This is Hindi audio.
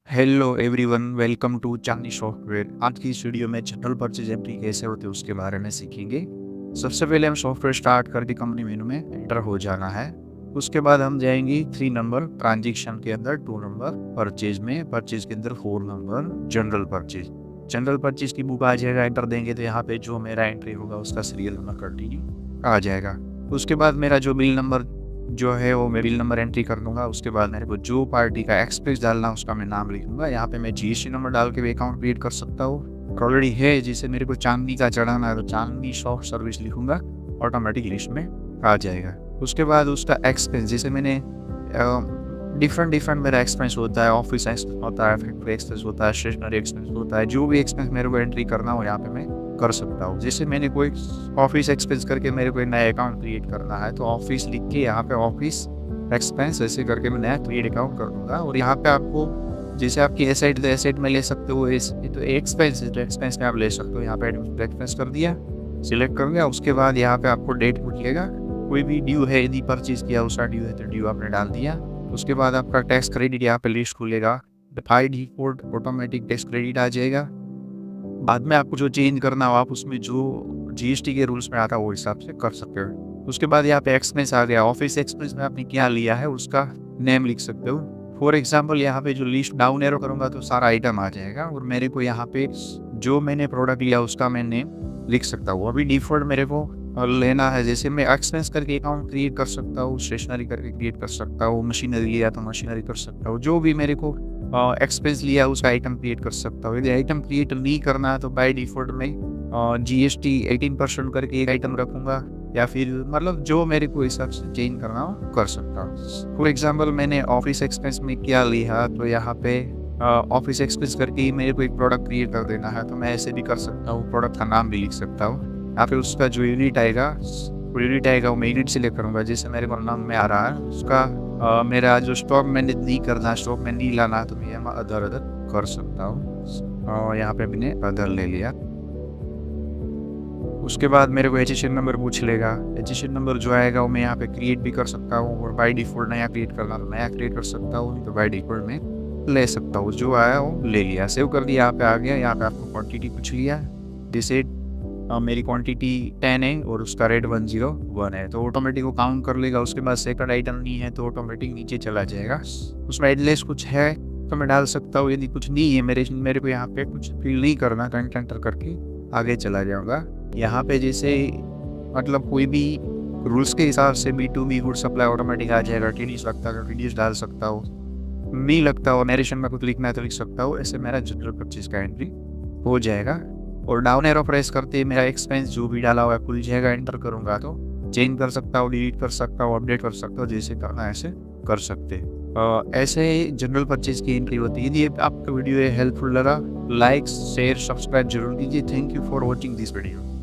Hello everyone, welcome to Chandni software. आज की इस वीडियो में जनरल परचेज एंट्री कैसे होते हैं उसके बारे में सीखेंगे। सबसे पहले हम सॉफ्टवेयर स्टार्ट करके कंपनी मेनू में एंटर हो जाना है। उसके बाद हम जाएंगे 3 नंबर ट्रांजेक्शन के अंदर, 2 नंबर परचेज में, परचेज के अंदर 4 number general purchase. General purchase की बुक आ जाएगा, एंटर देंगे तो यहाँ पे जो मेरा एंट्री होगा उसका सीरियल नंबर कंटिन्यू आ जाएगा। उसके बाद मेरा जो बिल नंबर जो है वो मैं बिल नंबर एंट्री कर दूंगा। उसके बाद मेरे को जो पार्टी का एक्सप्रेस डालना है उसका मैं नाम लिखूंगा। यहाँ पे मैं जीएसटी नंबर डाल के भी अकाउंट क्रिएट कर सकता हूँ। ऑलरेडी है जिसे मेरे को चांदनी का चढ़ाना है तो चांदनी सॉफ्ट सर्विस लिखूंगा, ऑटोमेटिक लिस्ट में आ जाएगा। उसके बाद उसका एक्सपेंस, जैसे मैंने डिफरेंट मेरा एक्सपेंस होता है, ऑफिस एक्सपेंस होता है, फैक्ट्री एक्सपेंस होता है, स्टेशनरी एक्सपेंस होता है। जो भी एक्सपेंस मेरे को एंट्री करना हो यहाँ पे मैं कर सकता हूँ। जैसे मैंने कोई ऑफिस एक्सपेंस करके मेरे को एक नया अकाउंट क्रिएट करना है तो ऑफिस लिख के यहाँ पे ऑफिस एक्सपेंस ऐसे करके मैं नया क्रिएट अकाउंट कर दूंगा। और यहाँ पे आपको जैसे आपकी एसेट तो एसेट में ले सकते हो, ये तो एक्सपेंस है तो एक्सपेंस में आप ले सकते हो। यहाँ पे एक्सपेंस कर दिया, सिलेक्ट कर दिया। उसके बाद यहाँ पे आपको डेट पूछेगा, कोई भी ड्यू है, यदि परचेज किया उसका ड्यू है तो ड्यू आपने डाल दिया। उसके बाद आपका टैक्स क्रेडिट यहाँ पे लिस्ट खुलेगा, by default automatic tax credit आ जाएगा। बाद में आपको जो चेंज करना हो आप उसमें जो जीएसटी के रूल्स में आता है वो हिसाब से कर सकते हो। उसके बाद यहाँ पे एक्सपेंस आ गया, ऑफिस एक्सपेंस में आपने क्या लिया है उसका नेम लिख सकते हो। फॉर एग्जाम्पल यहाँ पे जो लिस्ट डाउन एरो करूँगा तो सारा आइटम आ जाएगा और मेरे को यहाँ पे जो मैंने प्रोडक्ट लिया उसका मैं नेम लिख सकता हूँ। अभी डिफॉल्ट मेरे को लेना है, जैसे मैं एक्सपेंस करके अकाउंट क्रिएट कर सकता हूँ, स्टेशनरी करके क्रिएट कर सकता हूँ, मशीनरी लिया तो मशीनरी कर सकता हूँ। जो भी मेरे को एक्सपेंस लिया उसका आइटम क्रिएट कर सकता हूँ। यदि आइटम क्रिएट नहीं करना है तो बाय डिफॉल्ट में जीएसटी 18% करके एक आइटम रखूँगा, या फिर मतलब जो मेरे को हिसाब से चेंज करना हो कर सकता हूँ। फॉर एग्जांपल मैंने ऑफिस एक्सपेंस में क्या लिया तो यहाँ पे ऑफिस एक्सपेंस करके ही मेरे को एक प्रोडक्ट क्रिएट कर देना है तो मैं ऐसे भी कर सकता हूँ, प्रोडक्ट का नाम भी लिख सकता हूँ। या फिर उसका जो यूनिट आएगा वो मैं यूनिट सिलेक्ट करूँगा। जैसे मेरे को नाम में आ रहा है उसका मेरा जो स्टॉक मैंने नहीं करना, स्टॉक में नहीं लाना तो मैं अदर कर सकता हूँ। और यहाँ पे मैंने अदर ले लिया। उसके बाद मेरे को एचएसएन नंबर पूछ लेगा। एचएसएन नंबर जो आएगा वो मैं यहाँ पे क्रिएट भी कर सकता हूँ और बाय डिफॉल्ट नया क्रिएट करना तो नया क्रिएट कर सकता हूँ, नहीं तो बाय डिफॉल्ट में ले सकता हूँ। जो आया वो ले लिया, सेव कर दिया, यहाँ पे आ गया। यहाँ पे आपको क्वांटिटी पूछ लिया, जैसे मेरी क्वांटिटी 10 है और उसका रेट 101 है तो ऑटोमेटिक वो काउंट कर लेगा। उसके बाद सेकंड आइटम नहीं है तो ऑटोमेटिक नीचे चला जाएगा। उसमें एड्रेस कुछ है तो मैं डाल सकता हूँ, यदि कुछ नहीं है मेरे को यहाँ पे कुछ फिल नहीं करना, कंटेंट एंटर करके आगे चला जाऊँगा। यहाँ पे जैसे मतलब कोई भी रूल्स के हिसाब से B2B गुड सप्लाई ऑटोमेटिक आ जाएगा। TDS लगता है TDS डाल सकता हूँ, नहीं लगता हो नरेशन में कुछ लिखना है तो लिख सकता हूँ। ऐसे मेरा जनरल परचेज का एंट्री हो जाएगा। और डाउन एरो प्रेस करते ही मेरा एक्सपेंस जो भी डाला हुआ है खुल जाएगा। एंटर करूँगा तो चेंज कर सकता हूँ, डिलीट कर सकता हूँ, अपडेट कर सकता हूँ, जैसे करना ऐसे कर सकते। ऐसे जनरल परचेज की एंट्री होती है। यदि आपका वीडियो हेल्पफुल लगा, लाइक शेयर सब्सक्राइब जरूर कीजिए। Thank you for watching this video.